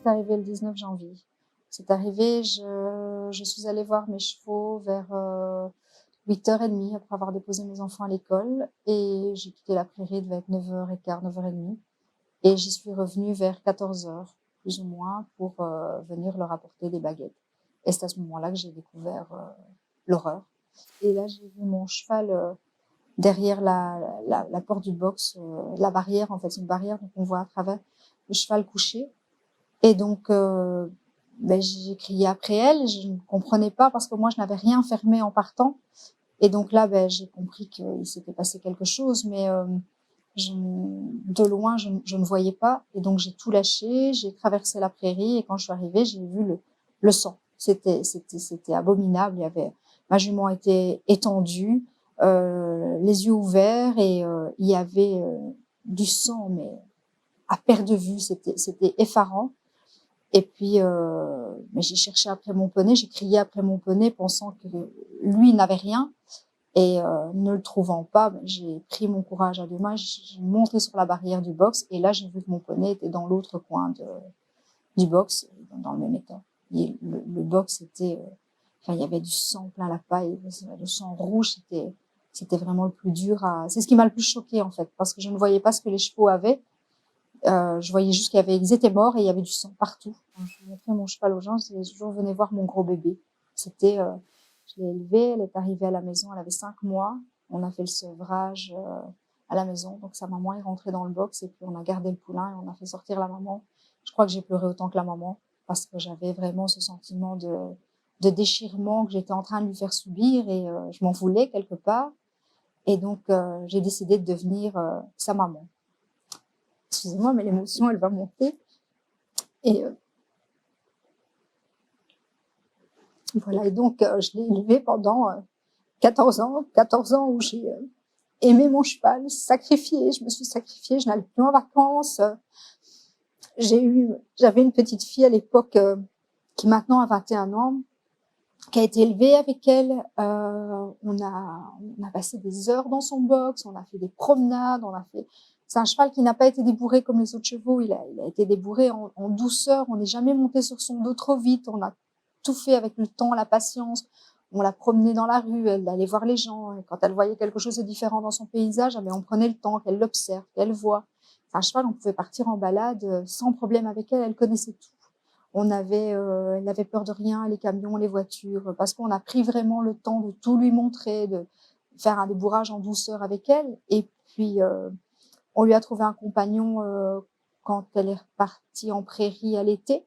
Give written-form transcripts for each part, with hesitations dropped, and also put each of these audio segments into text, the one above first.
C'est arrivé le 19 janvier. C'est arrivé, je suis allée voir mes chevaux vers 8h30 après avoir déposé mes enfants à l'école et j'ai quitté la prairie, il devait être 9h15, 9h30 et j'y suis revenue vers 14h plus ou moins pour venir leur apporter des baguettes. Et c'est à ce moment-là que j'ai découvert l'horreur. Et là, j'ai vu mon cheval derrière la porte du box, la barrière, en fait, c'est une barrière, donc on voit à travers le cheval couché. Et donc, j'ai crié après elle, je ne comprenais pas parce que moi, je n'avais rien fermé en partant. Et donc là, j'ai compris qu'il s'était passé quelque chose, mais de loin, je ne voyais pas. Et donc, j'ai tout lâché, j'ai traversé la prairie et quand je suis arrivée, j'ai vu le sang. C'était abominable. Ma jument était étendue, les yeux ouverts et il y avait du sang, mais à perte de vue. C'était effarant. Et puis, mais j'ai cherché après mon poney, j'ai crié après mon poney, pensant que lui n'avait rien. Et ne le trouvant pas, j'ai pris mon courage à deux mains, j'ai monté sur la barrière du box et là j'ai vu que mon poney était dans l'autre coin du box, dans le même état. Et le box était, enfin il y avait du sang plein la paille, le sang rouge, c'était vraiment le plus dur c'est ce qui m'a le plus choqué en fait, parce que je ne voyais pas ce que les chevaux avaient. Je voyais juste ils étaient morts et il y avait du sang partout. Je montrais mon cheval aux gens, je disais toujours venez voir mon gros bébé. C'était je l'ai élevée, elle est arrivée à la maison, elle avait 5 mois. On a fait le sevrage à la maison. Donc sa maman est rentrée dans le box et puis on a gardé le poulain et on a fait sortir la maman. Je crois que j'ai pleuré autant que la maman parce que j'avais vraiment ce sentiment de déchirement que j'étais en train de lui faire subir et je m'en voulais quelque part. Et donc j'ai décidé de devenir sa maman. Excusez-moi, mais l'émotion, elle va monter. Et voilà. Et donc je l'ai élevée pendant 14 ans où j'ai aimé mon cheval, sacrifié, je me suis sacrifiée, je n'allais plus en vacances. J'avais une petite fille à l'époque qui maintenant a 21 ans, qui a été élevée avec elle. On a passé des heures dans son box, on a fait des promenades, c'est un cheval qui n'a pas été débourré comme les autres chevaux, il a été débourré en douceur, on n'est jamais monté sur son dos trop vite, on a tout fait avec le temps, la patience. On la promenait dans la rue, elle allait voir les gens. Et quand elle voyait quelque chose de différent dans son paysage, on prenait le temps qu'elle l'observe, qu'elle voit. C'est un cheval, on pouvait partir en balade sans problème avec elle, elle connaissait tout. Elle n'avait peur de rien, les camions, les voitures, parce qu'on a pris vraiment le temps de tout lui montrer, de faire un débourrage en douceur avec elle. Et puis, on lui a trouvé un compagnon quand elle est repartie en prairie à l'été.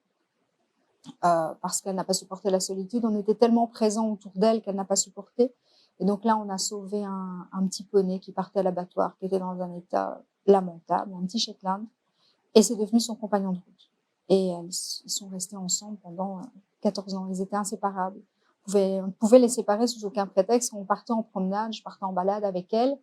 Parce qu'elle n'a pas supporté la solitude. On était tellement présents autour d'elle qu'elle n'a pas supporté. Et donc là, on a sauvé un petit poney qui partait à l'abattoir, qui était dans un état lamentable, un petit Shetland. Et c'est devenu son compagnon de route. Et ils sont restés ensemble pendant 14 ans. Ils étaient inséparables. On pouvait les séparer sous aucun prétexte. On partait en promenade, je partais en balade avec elle.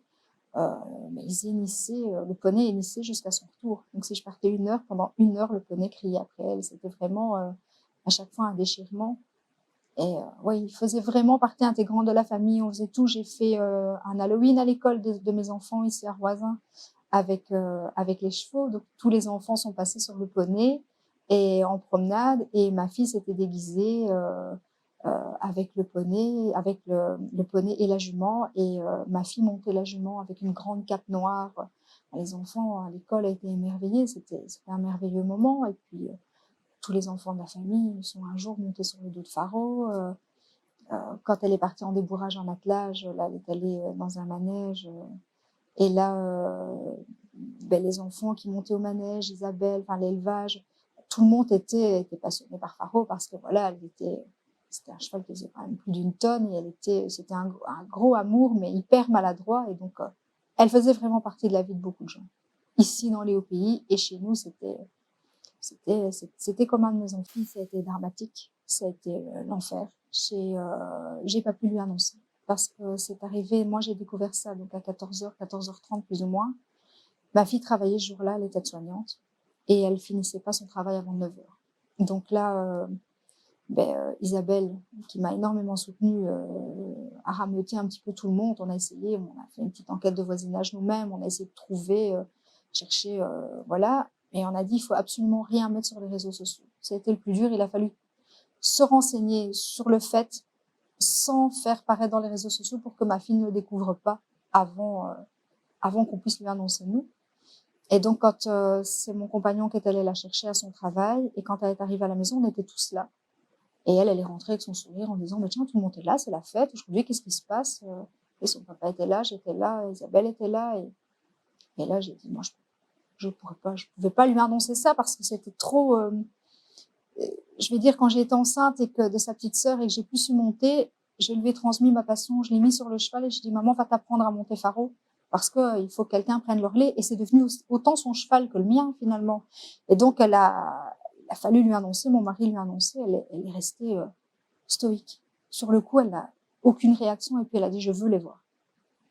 Mais le poney hennissait jusqu'à son retour. Donc si je partais 1 heure, pendant 1 heure, le poney criait après elle. C'était vraiment à chaque fois un déchirement. Et il faisait vraiment partie intégrante de la famille. On faisait tout. J'ai fait un Halloween à l'école de mes enfants ici à Roisin avec les chevaux. Donc tous les enfants sont passés sur le poney et en promenade. Et ma fille s'était déguisée avec le poney, le poney et la jument. Et ma fille montait la jument avec une grande cape noire. Les enfants à l'école étaient émerveillés. C'était un merveilleux moment. Et puis tous les enfants de la famille sont un jour montés sur le dos de Faro. Quand elle est partie en débourrage en attelage, là, elle est allée dans un manège. Et là, les enfants qui montaient au manège, Isabelle, enfin l'élevage, tout le monde était passionné par Faro parce que voilà, c'était un cheval qui faisait quand même plus d'1 tonne et c'était un gros amour, mais hyper maladroit. Et donc, elle faisait vraiment partie de la vie de beaucoup de gens. Ici, dans les hauts pays, et chez nous, c'était comme un de mes enfants. Ça a été dramatique, ça a été l'enfer. J'ai pas pu lui annoncer parce que c'est arrivé, moi j'ai découvert ça donc à 14h, 14h30 plus ou moins. Ma fille travaillait ce jour-là, elle était aide-soignante et elle finissait pas son travail avant 9h. Donc là, Isabelle, qui m'a énormément soutenue, a rameuté un petit peu tout le monde. On a essayé, on a fait une petite enquête de voisinage nous-mêmes, on a essayé de trouver, chercher, voilà. Et on a dit, il faut absolument rien mettre sur les réseaux sociaux. Ça a été le plus dur. Il a fallu se renseigner sur le fait sans faire paraître dans les réseaux sociaux pour que ma fille ne le découvre pas avant qu'on puisse lui annoncer nous. Et donc, quand c'est mon compagnon qui est allé la chercher à son travail, et quand elle est arrivée à la maison, on était tous là. Et elle est rentrée avec son sourire en disant, mais tiens, tout le monde est là, c'est la fête, aujourd'hui, qu'est-ce qui se passe? Et son papa était là, j'étais là, Isabelle était là, et là, j'ai dit, moi, je pouvais pas lui annoncer ça parce que c'était trop, je vais dire, quand j'ai été enceinte et que de sa petite sœur et que j'ai pu su monter, je lui ai transmis ma passion, je l'ai mis sur le cheval et je dis, maman, va t'apprendre à monter Faro parce que il faut que quelqu'un prenne le relais, et c'est devenu autant son cheval que le mien, finalement. Et donc, il a fallu lui annoncer, mon mari lui a annoncé, elle est restée stoïque. Sur le coup, elle n'a aucune réaction et puis elle a dit, je veux les voir.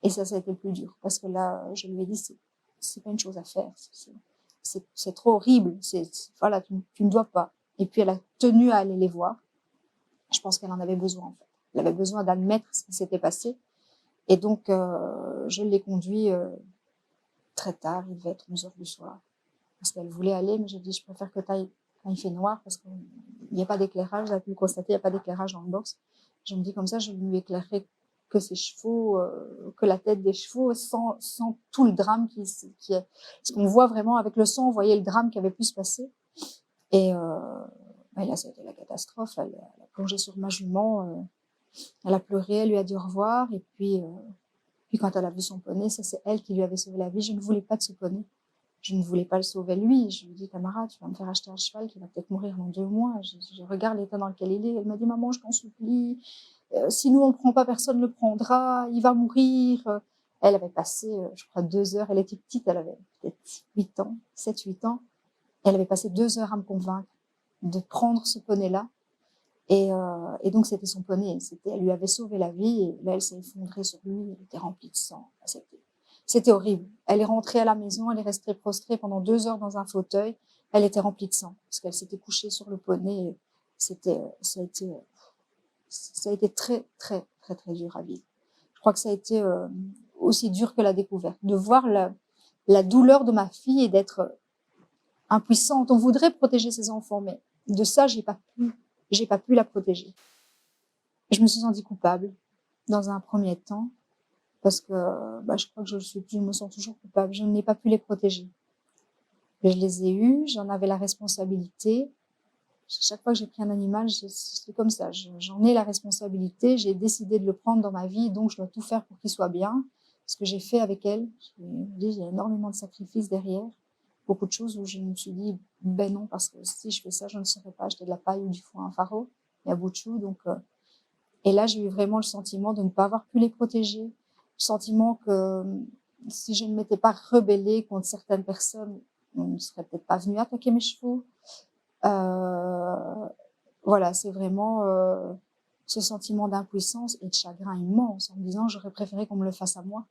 Et ça a été le plus dur parce que là, je lui ai dit, c'est pas une chose à faire, c'est trop horrible, voilà, tu ne dois pas. Et puis elle a tenu à aller les voir. Je pense qu'elle en avait besoin, en fait. Elle avait besoin d'admettre ce qui s'était passé. Et donc, je l'ai conduit très tard, il devait être 11h du soir. Parce qu'elle voulait aller, mais j'ai dit, je préfère que tu ailles quand il fait noir, parce qu'il n'y a pas d'éclairage, j'ai pu le constater, il n'y a pas d'éclairage dans le box. Je me dis comme ça, je lui éclairerai que ses chevaux, que la tête des chevaux, sans tout le drame qui est. Parce qu'on voit vraiment, avec le sang, on voyait le drame qui avait pu se passer. Et là, ça a été la catastrophe. Elle a plongé sur ma jument, elle a pleuré, elle lui a dit au revoir. Et puis quand elle a vu son poney, ça c'est elle qui lui avait sauvé la vie. Je ne voulais pas de ce poney. Je ne voulais pas le sauver lui. Je lui ai dit, Tamara, tu vas me faire acheter un cheval qui va peut-être mourir dans 2 mois. Je regarde l'état dans lequel il est. Elle m'a dit, maman, je t'en supplie. Si nous on le prend pas, personne le prendra. Il va mourir. Elle avait passé, je crois, 2 heures. Elle était petite, elle avait peut-être 8 ans, 7-8 ans. Elle avait passé 2 heures à me convaincre de prendre ce poney-là. Et donc, c'était son poney. Elle lui avait sauvé la vie. Et là, elle s'est effondrée sur lui. Elle était remplie de sang. C'était horrible. Elle est rentrée à la maison. Elle est restée prostrée pendant 2 heures dans un fauteuil. Elle était remplie de sang parce qu'elle s'était couchée sur le poney. Et ça a été très, très, très, très dur à vivre. Je crois que ça a été aussi dur que la découverte. De voir la douleur de ma fille et d'être impuissante. On voudrait protéger ses enfants, mais de ça, j'ai pas pu la protéger. Je me suis sentie coupable dans un premier temps parce que je crois que je me sens toujours coupable. Je n'ai pas pu les protéger. Je les ai eus, j'en avais la responsabilité. Chaque fois que j'ai pris un animal, c'est comme ça. J'en ai la responsabilité. J'ai décidé de le prendre dans ma vie, donc je dois tout faire pour qu'il soit bien. Ce que j'ai fait avec elle, il y a énormément de sacrifices derrière. Beaucoup de choses où je me suis dit, ben non, parce que si je fais ça, je ne saurais pas acheter de la paille ou du foin à Faro et à Boutchou. Donc, et là, j'ai eu vraiment le sentiment de ne pas avoir pu les protéger. Le sentiment que si je ne m'étais pas rebellée contre certaines personnes, on ne serait peut-être pas venu attaquer mes chevaux. Voilà, c'est vraiment ce sentiment d'impuissance et de chagrin immense en me disant, j'aurais préféré qu'on me le fasse à moi.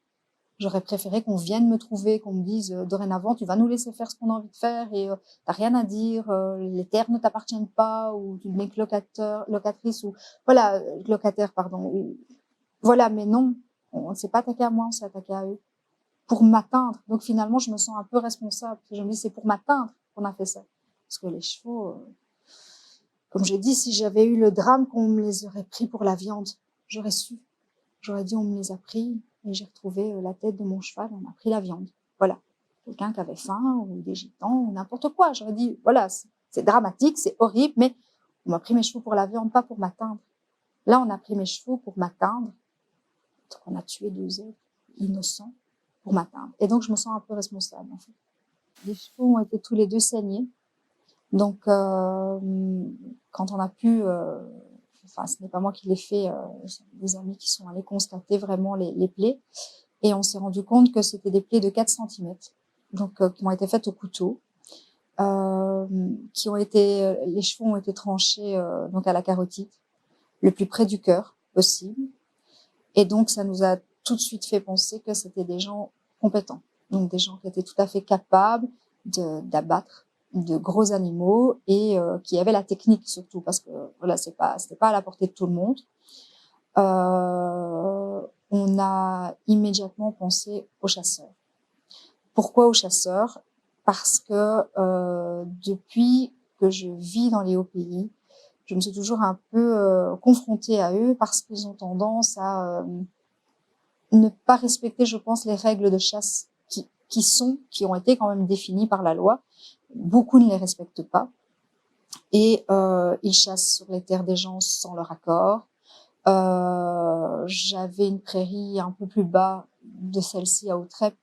J'aurais préféré qu'on vienne me trouver, qu'on me dise dorénavant, tu vas nous laisser faire ce qu'on a envie de faire et t'as rien à dire, les terres ne t'appartiennent pas, ou tu n'es que locatrice, ou voilà, locataire, pardon. Voilà, mais non, on ne s'est pas attaqué à moi, on s'est attaqué à eux pour m'atteindre. Donc finalement, je me sens un peu responsable. Je me dis, c'est pour m'atteindre qu'on a fait ça. Parce que les chevaux, comme j'ai dit, si j'avais eu le drame qu'on me les aurait pris pour la viande, j'aurais su. J'aurais dit, on me les a pris. Et j'ai retrouvé la tête de mon cheval, on a pris la viande. Voilà. Quelqu'un qui avait faim, ou des gitans, ou n'importe quoi. J'aurais dit, voilà, c'est dramatique, c'est horrible, mais on m'a pris mes chevaux pour la viande, pas pour m'atteindre. Là, on a pris mes chevaux pour m'atteindre. Donc, on a tué 2 êtres innocents pour m'atteindre. Et donc, je me sens un peu responsable, en fait. Les chevaux ont été tous les 2 saignés. Donc, quand on a pu, ce n'est pas moi qui l'ai fait, des amis qui sont allés constater vraiment les plaies. Et on s'est rendu compte que c'était des plaies de 4 centimètres, donc qui ont été faites au couteau, les chevaux ont été tranchés donc à la carotide, le plus près du cœur possible. Et donc ça nous a tout de suite fait penser que c'était des gens compétents, donc des gens qui étaient tout à fait capables d'abattre de gros animaux et qui avaient la technique surtout, parce que voilà, c'était pas à la portée de tout le monde. On a immédiatement pensé aux chasseurs. Pourquoi aux chasseurs? Parce que depuis que je vis dans les hauts pays, je me suis toujours un peu confrontée à eux parce qu'ils ont tendance à ne pas respecter, je pense, les règles de chasse qui ont été quand même définies par la loi. Beaucoup ne les respectent pas et ils chassent sur les terres des gens sans leur accord. J'avais une prairie un peu plus bas de celle-ci à Outrep,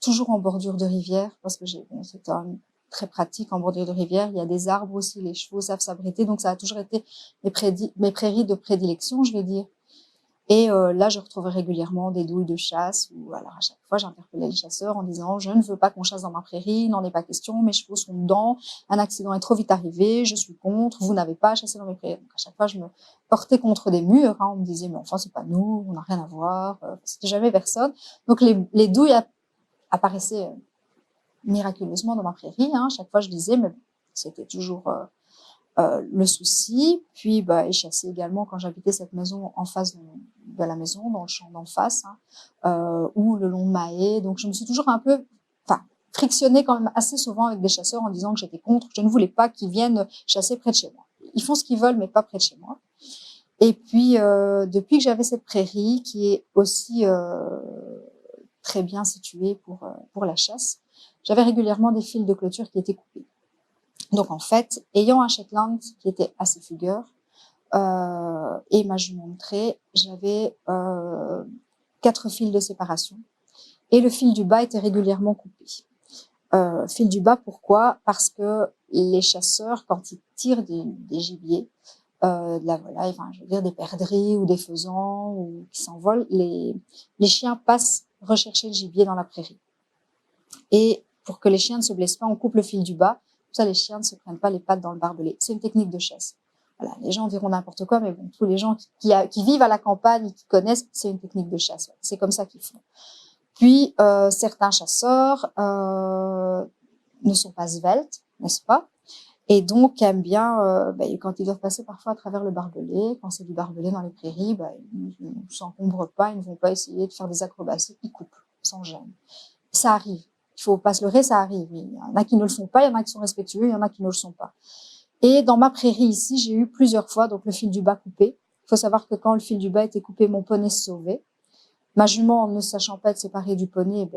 toujours en bordure de rivière, parce que c'est quand même très pratique en bordure de rivière. Il y a des arbres aussi, les chevaux savent s'abriter, donc ça a toujours été mes prairies de prédilection, je vais dire. Et là, je retrouvais régulièrement des douilles de chasse où, alors à chaque fois, j'interpellais les chasseurs en disant « Je ne veux pas qu'on chasse dans ma prairie, il n'en est pas question, mes chevaux sont dedans, un accident est trop vite arrivé, je suis contre, vous n'avez pas à chasser dans mes prairies. » Donc à chaque fois, je me portais contre des murs, hein, on me disait « Mais enfin, c'est pas nous, on n'a rien à voir, c'était jamais personne. » Donc les douilles apparaissaient miraculeusement dans ma prairie, hein. Chaque fois, je disais, mais c'était toujours le souci. Puis, ils chassaient également quand j'habitais cette maison en face de la maison, dans le champ d'en face, hein, ou le long de ma haie. Donc, je me suis toujours un peu, frictionnée quand même assez souvent avec des chasseurs en disant que j'étais contre, que je ne voulais pas qu'ils viennent chasser près de chez moi. Ils font ce qu'ils veulent, mais pas près de chez moi. Et puis, depuis que j'avais cette prairie qui est aussi très bien située pour la chasse, j'avais régulièrement des fils de clôture qui étaient coupés. Donc en fait, ayant un Shetland qui était assez fugueur et ma jument de trait, j'avais 4 fils de séparation et le fil du bas était régulièrement coupé. Fil du bas, pourquoi? Parce que les chasseurs, quand ils tirent des gibiers, de la volaille, enfin je veux dire des perdrix ou des faisans ou qui s'envolent, les chiens passent rechercher le gibier dans la prairie. Et pour que les chiens ne se blessent pas, on coupe le fil du bas. Ça, les chiens ne se prennent pas les pattes dans le barbelé. C'est une technique de chasse. Voilà, les gens diront n'importe quoi, mais bon, tous les gens qui vivent à la campagne et qui connaissent, c'est une technique de chasse. C'est comme ça qu'ils font. Puis, certains chasseurs ne sont pas sveltes, n'est-ce pas? Et donc, aiment bien, quand ils doivent passer parfois à travers le barbelé, quand c'est du barbelé dans les prairies, ils ne s'encombrent pas, ils ne vont pas essayer de faire des acrobaties, ils coupent, sans gêne. Ça arrive. Il faut pas se leurrer, ça arrive. Il y en a qui ne le font pas, il y en a qui sont respectueux, il y en a qui ne le sont pas. Et dans ma prairie ici, j'ai eu plusieurs fois donc le fil du bas coupé. Il faut savoir que quand le fil du bas était coupé, mon poney se sauvait. Ma jument, ne sachant pas être séparée du poney,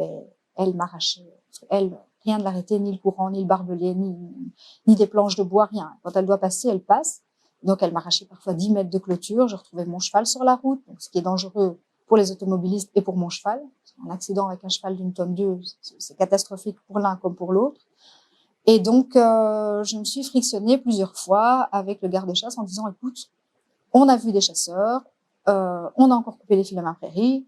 elle m'arrachait. Elle, rien de l'arrêter, ni le courant, ni le barbelé, ni des planches de bois, rien. Quand elle doit passer, elle passe. Donc elle m'arrachait parfois 10 mètres de clôture. Je retrouvais mon cheval sur la route, donc ce qui est dangereux pour les automobilistes et pour mon cheval. Un accident avec un cheval d'une tonne 2, c'est catastrophique pour l'un comme pour l'autre. Et donc, je me suis frictionnée plusieurs fois avec le garde-chasse en disant, écoute, on a vu des chasseurs, on a encore coupé les fils à ma prairie,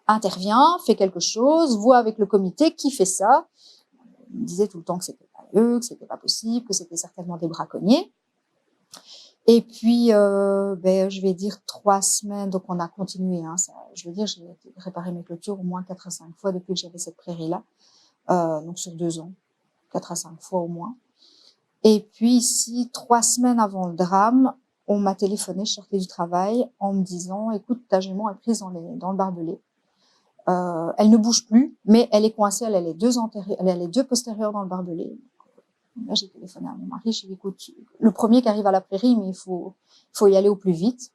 interviens, fais quelque chose, vois avec le comité qui fait ça. Il me disait tout le temps que c'était pas eux, que c'était pas possible, que c'était certainement des braconniers. Et puis, je vais dire 3 semaines, donc on a continué. Hein, ça, je veux dire, j'ai réparé mes clôtures au moins 4 à 5 fois depuis que j'avais cette prairie-là, donc sur 2 ans, 4 à 5 fois au moins. Et puis ici, 3 semaines avant le drame, on m'a téléphoné, je sortais du travail, en me disant, écoute, ta jument est prise dans le barbelé. Elle ne bouge plus, mais elle est coincée, elle a les 2 postérieures dans le barbelé. Là, j'ai téléphoné à mon mari, j'ai dit, écoute, le premier qui arrive à la prairie, mais il faut y aller au plus vite.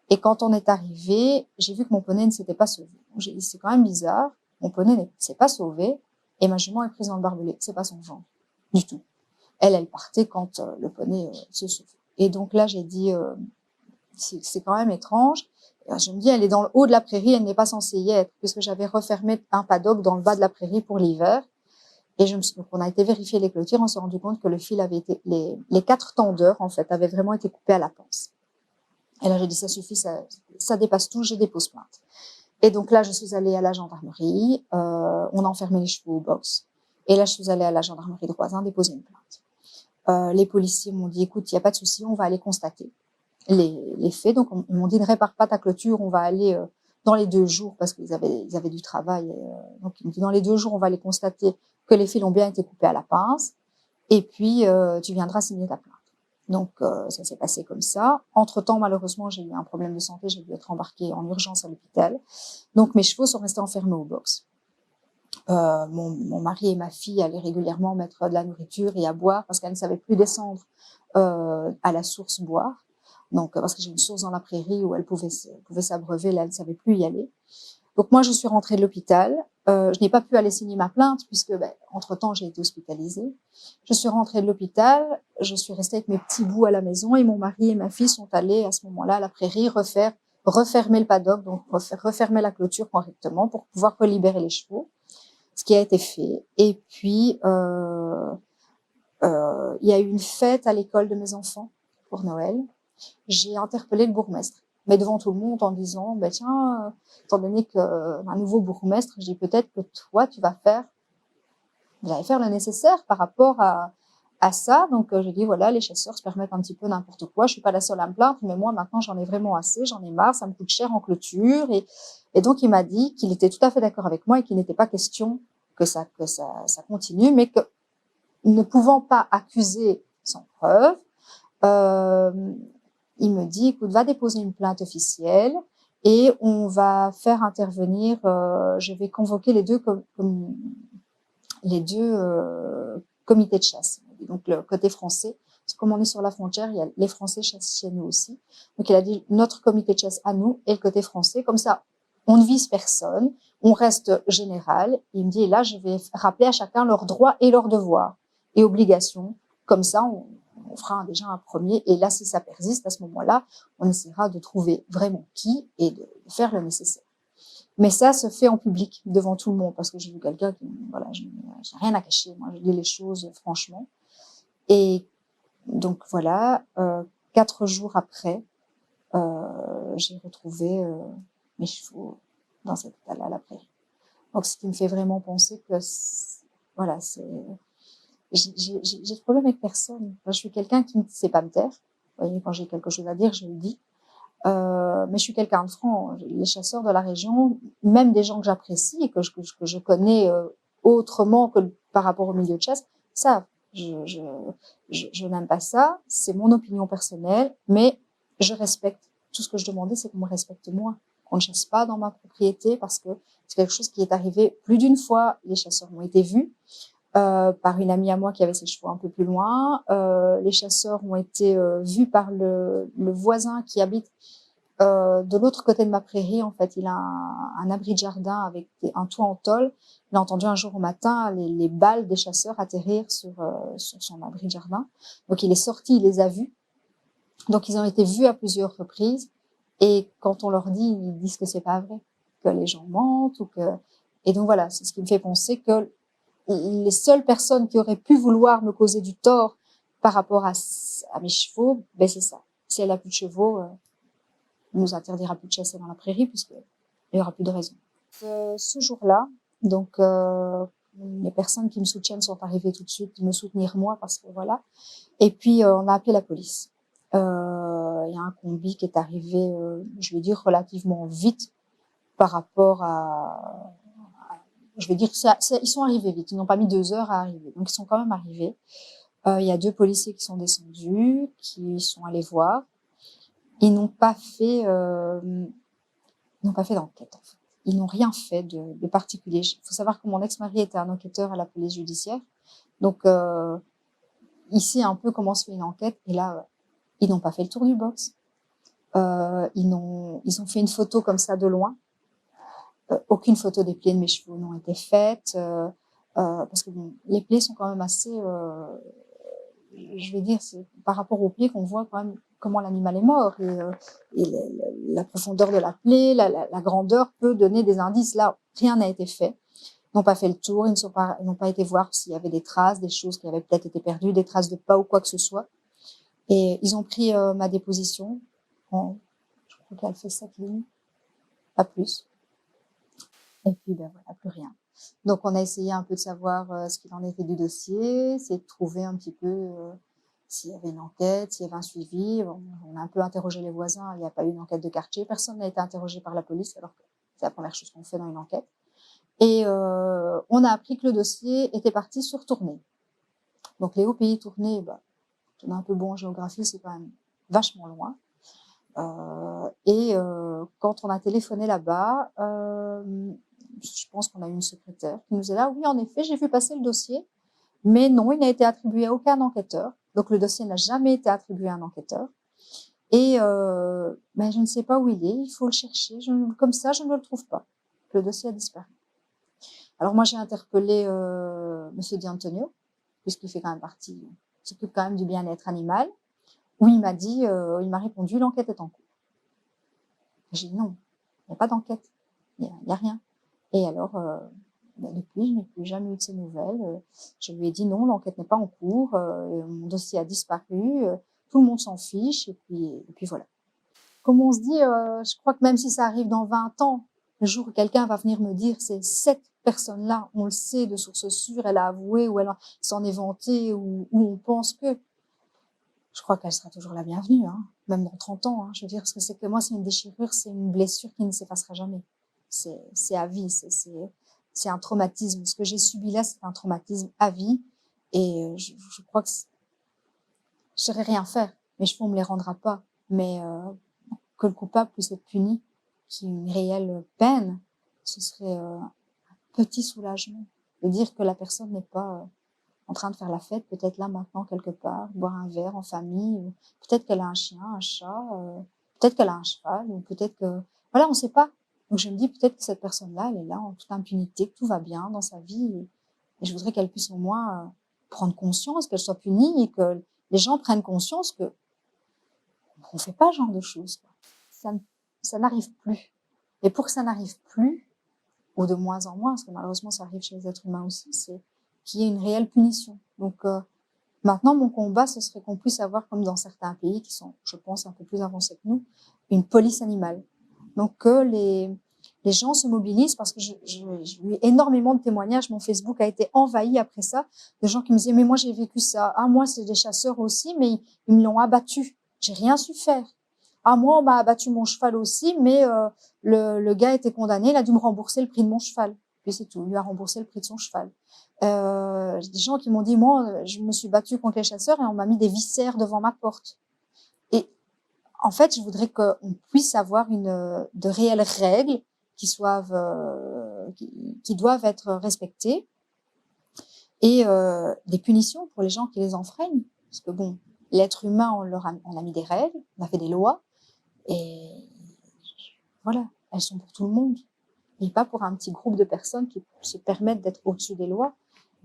Et quand on est arrivé, j'ai vu que mon poney ne s'était pas sauvé. J'ai dit, c'est quand même bizarre, mon poney ne s'est pas sauvé, et ma jument est prise dans le barbelé. C'est pas son genre, du tout. Elle partait quand le poney se sauve. Et donc là, j'ai dit, c'est quand même étrange. Et je me dis, elle est dans le haut de la prairie, elle n'est pas censée y être, puisque j'avais refermé un paddock dans le bas de la prairie pour l'hiver. Et donc on a été vérifier les clôtures, on s'est rendu compte que le fil avait été, les 4 tendeurs, en fait, avaient vraiment été coupés à la pince. Et là, j'ai dit, ça suffit, ça dépasse tout, je dépose plainte. Et donc là, je suis allée à la gendarmerie, on a enfermé les chevaux au box. Et là, je suis allée à la gendarmerie de Roisin déposer une plainte. Les policiers m'ont dit, écoute, il n'y a pas de souci, on va aller constater les faits. Donc, ils m'ont dit, ne répare pas ta clôture, on va aller dans les 2 jours, parce qu'ils avaient du travail. Donc, ils m'ont dit, dans les 2 jours, on va aller constater que les fils ont bien été coupés à la pince, et puis tu viendras signer ta plainte. Donc, ça s'est passé comme ça. Entre-temps, malheureusement, j'ai eu un problème de santé, j'ai dû être embarquée en urgence à l'hôpital. Donc, mes chevaux sont restés enfermés au box. Mon mari et ma fille allaient régulièrement mettre de la nourriture et à boire parce qu'elles ne savaient plus descendre à la source boire. Donc, parce que j'ai une source dans la prairie où elles pouvaient s'abreuver, là, elles ne savaient plus y aller. Donc, moi, je suis rentrée de l'hôpital. Je n'ai pas pu aller signer ma plainte puisque, entre-temps, j'ai été hospitalisée. Je suis rentrée de l'hôpital. Je suis restée avec mes petits bouts à la maison et mon mari et ma fille sont allés à ce moment-là à la prairie refermer le paddock, donc refermer la clôture correctement pour pouvoir relibérer les chevaux, ce qui a été fait. Et puis, il y a eu une fête à l'école de mes enfants pour Noël. J'ai interpellé le bourgmestre, mais devant tout le monde en disant, tiens, étant donné qu'un nouveau bourgmestre, je dis peut-être que toi, vous allez faire le nécessaire par rapport à ça. Donc, j'ai dit, voilà, les chasseurs se permettent un petit peu n'importe quoi. Je suis pas la seule à me plaindre, mais moi, maintenant, j'en ai vraiment assez, j'en ai marre, ça me coûte cher en clôture. Et donc, il m'a dit qu'il était tout à fait d'accord avec moi et qu'il n'était pas question que ça continue, mais que, ne pouvant pas accuser sans preuve, il me dit, écoute, va déposer une plainte officielle et on va faire intervenir, je vais convoquer les deux comités de chasse. Donc, le côté français, parce que comme on est sur la frontière, il y a les Français chassent chez nous aussi. Donc, il a dit notre comité de chasse à nous et le côté français. Comme ça, on ne vise personne, on reste général. Et il me dit, et là, je vais rappeler à chacun leurs droits et leurs devoirs et obligations. Comme ça, on fera déjà un premier. Et là, si ça persiste, à ce moment-là, on essaiera de trouver vraiment qui et de faire le nécessaire. Mais ça se fait en public, devant tout le monde, parce que j'ai vu quelqu'un qui, voilà, j'ai rien à cacher. Moi, je dis les choses franchement. Et donc, voilà, 4 jours après, j'ai retrouvé mes chevaux dans cet état-là à la prairie. Donc, ce qui me fait vraiment penser que, voilà, j'ai de problème avec personne. Enfin, je suis quelqu'un qui ne sait pas me taire. Vous voyez, quand j'ai quelque chose à dire, je le dis. Mais je suis quelqu'un de franc. Les chasseurs de la région, même des gens que j'apprécie et que je connais autrement que par rapport au milieu de chasse, savent. Je n'aime pas ça. C'est mon opinion personnelle, mais je respecte. Tout ce que je demandais, c'est qu'on me respecte moi. Qu'on ne chasse pas dans ma propriété parce que c'est quelque chose qui est arrivé plus d'une fois. Les chasseurs ont été vus. Par une amie à moi qui avait ses chevaux un peu plus loin. Les chasseurs ont été vus par le voisin qui habite de l'autre côté de ma prairie. En fait, il a un abri de jardin avec un toit en tôle. Il a entendu un jour au matin les balles des chasseurs atterrir sur son abri de jardin. Donc, il est sorti, il les a vus. Donc, ils ont été vus à plusieurs reprises. Et quand on leur dit, ils disent que c'est pas vrai, que les gens mentent ou que... Et donc, voilà, c'est ce qui me fait penser que les seules personnes qui auraient pu vouloir me causer du tort par rapport à mes chevaux, c'est ça. Si elle a plus de chevaux, on nous interdira plus de chasser dans la prairie puisque il y aura plus de raison. Ce jour-là, donc les personnes qui me soutiennent sont arrivées tout de suite me soutenir moi parce que voilà. Et puis on a appelé la police. Il y a un combi qui est arrivé, je vais dire relativement vite par rapport à je vais dire ils sont arrivés vite. Ils n'ont pas mis 2 heures à arriver. Donc, ils sont quand même arrivés. Il y a 2 policiers qui sont descendus, qui sont allés voir. Ils n'ont pas fait d'enquête, en fait. Ils n'ont rien fait de particulier. Il faut savoir que mon ex-mari était un enquêteur à la police judiciaire. Donc, il sait un peu comment se fait une enquête. Et là, ils n'ont pas fait le tour du box. Ils ont fait une photo comme ça de loin. Aucune photo des plaies de mes chevaux n'ont été faites parce que bon, les plaies sont quand même assez, je vais dire, c'est par rapport aux plaies qu'on voit quand même comment l'animal est mort et la profondeur de la plaie, la grandeur peut donner des indices. Là, rien n'a été fait. Ils n'ont pas fait le tour, ils n'ont pas été voir s'il y avait des traces, des choses qui avaient peut-être été perdues, des traces de pas ou quoi que ce soit. Et ils ont pris ma déposition. Je crois qu'elle fait 7 lignes, pas plus. Et puis, voilà, plus rien. Donc, on a essayé un peu de savoir ce qu'il en était du dossier, c'est de trouver un petit peu s'il y avait une enquête, s'il y avait un suivi. On a un peu interrogé les voisins, il n'y a pas eu une enquête de quartier, personne n'a été interrogé par la police, alors que c'est la première chose qu'on fait dans une enquête. Et on a appris que le dossier était parti sur Tournai. Donc, les hauts pays Tournai, on est un peu bon en géographie, c'est quand même vachement loin. Quand on a téléphoné là-bas, je pense qu'on a une secrétaire qui nous est là. Oui, en effet, j'ai vu passer le dossier, mais non, il n'a été attribué à aucun enquêteur. Donc le dossier n'a jamais été attribué à un enquêteur. Et ben, je ne sais pas où il est, il faut le chercher. Comme ça, je ne le trouve pas. Le dossier a disparu. Alors moi, j'ai interpellé Monsieur Di Antonio, puisqu'il fait quand même partie, il s'occupe quand même du bien-être animal, où il m'a dit, il m'a répondu, l'enquête est en cours. J'ai dit non, il n'y a pas d'enquête, il n'y a rien. Et alors, ben depuis, je n'ai plus jamais eu de ces nouvelles. Je lui ai dit non, l'enquête n'est pas en cours, mon dossier a disparu, tout le monde s'en fiche, et puis voilà. Comme on se dit, je crois que même si ça arrive dans 20 ans, le jour où quelqu'un va venir me dire c'est cette personne-là, on le sait de source sûre, elle a avoué ou elle s'en est vantée ou on pense que, je crois qu'elle sera toujours la bienvenue, hein, même dans 30 ans. Hein, je veux dire, parce que c'est que moi, c'est une déchirure, c'est une blessure qui ne s'effacera jamais. C'est à vie, c'est un traumatisme. Ce que j'ai subi là, c'est un traumatisme à vie. Et je crois que je ne saurais rien faire. Mes cheveux, on me les rendra pas. Mais que le coupable puisse être puni, qui est une réelle peine, ce serait un petit soulagement. De dire que la personne n'est pas en train de faire la fête, peut-être là maintenant quelque part, boire un verre en famille, ou peut-être qu'elle a un chien, un chat, peut-être qu'elle a un cheval, ou peut-être que... Voilà, on ne sait pas. Donc je me dis peut-être que cette personne-là, elle est là en toute impunité, que tout va bien dans sa vie, et je voudrais qu'elle puisse au moins prendre conscience, qu'elle soit punie, et que les gens prennent conscience que on ne fait pas ce genre de choses. Ça n'arrive plus. Et pour que ça n'arrive plus, ou de moins en moins, parce que malheureusement ça arrive chez les êtres humains aussi, c'est qu'il y ait une réelle punition. Donc maintenant, mon combat, ce serait qu'on puisse avoir, comme dans certains pays qui sont, je pense, un peu plus avancés que nous, une police animale. Donc que les gens se mobilisent, parce que j'ai eu énormément de témoignages, mon Facebook a été envahi après ça, de gens qui me disaient, mais moi j'ai vécu ça, ah moi c'est des chasseurs aussi, mais ils me l'ont abattu, j'ai rien su faire. Ah moi on m'a abattu mon cheval aussi, mais le gars était condamné, il a dû me rembourser le prix de mon cheval. Puis c'est tout, il lui a remboursé le prix de son cheval. Des gens qui m'ont dit, moi, je me suis battue contre les chasseurs et on m'a mis des viscères devant ma porte. Et en fait, je voudrais qu'on puisse avoir de réelles règles qui doivent être respectées et des punitions pour les gens qui les enfreignent. Parce que bon, l'être humain, on a mis des règles, on a fait des lois et voilà, elles sont pour tout le monde et pas pour un petit groupe de personnes qui se permettent d'être au-dessus des lois.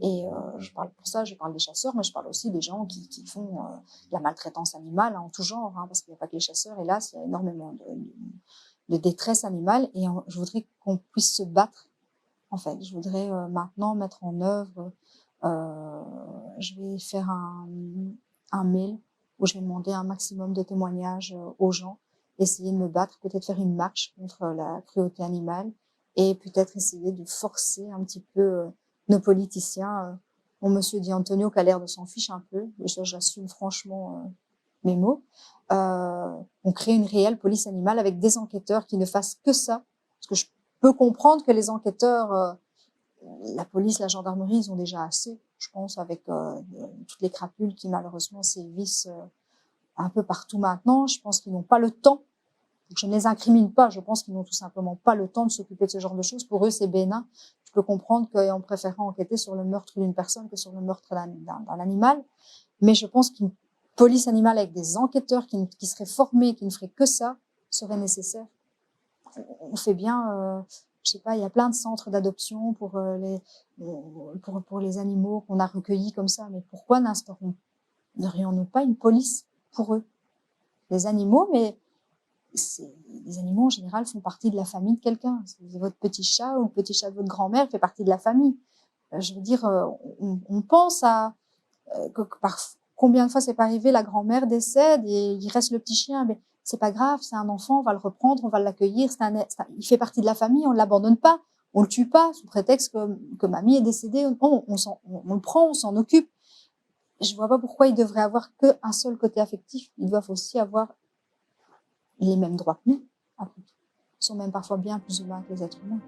Et je parle pour ça, je parle des chasseurs, mais je parle aussi des gens qui font de la maltraitance animale en tout genre, hein, parce qu'il n'y a pas que les chasseurs, hélas, il y a énormément de détresse animale, et je voudrais qu'on puisse se battre, en fait. Je voudrais maintenant mettre en œuvre, je vais faire un mail où je vais demander un maximum de témoignages aux gens, essayer de me battre, peut-être faire une marche contre la cruauté animale, et peut-être essayer de forcer un petit peu nos politiciens, mon monsieur Di Antonio qui a l'air de s'en fiche un peu, et ça j'assume franchement mes mots, on crée une réelle police animale avec des enquêteurs qui ne fassent que ça, parce que je peux comprendre que les enquêteurs, la police, la gendarmerie, ils ont déjà assez, je pense, avec toutes les crapules qui malheureusement sévissent un peu partout maintenant. Je pense qu'ils n'ont pas le temps. Donc, je ne les incrimine pas, je pense qu'ils n'ont tout simplement pas le temps de s'occuper de ce genre de choses. Pour eux, c'est bénin. Je peux comprendre qu'on préférerait enquêter sur le meurtre d'une personne que sur le meurtre d'un animal. Mais je pense qu'une police animale avec des enquêteurs qui seraient formés, qui ne feraient que ça, serait nécessaire. On fait bien, je sais pas, il y a plein de centres d'adoption pour les animaux qu'on a recueillis comme ça. Mais pourquoi n'aurions-nous pas une police pour eux? Les animaux, mais les animaux en général font partie de la famille de quelqu'un. Votre petit chat ou le petit chat de votre grand-mère fait partie de la famille. Je veux dire, on pense à combien de fois c'est pas arrivé, la grand-mère décède et il reste le petit chien, mais c'est pas grave, c'est un enfant, on va le reprendre, on va l'accueillir, il fait partie de la famille, on ne l'abandonne pas, on le tue pas sous prétexte que mamie est décédée, on le prend, on s'en occupe. Je vois pas pourquoi ils devraient avoir qu'un seul côté affectif, ils doivent aussi avoir les mêmes droits que nous. Ils sont même parfois bien plus humains que les êtres humains.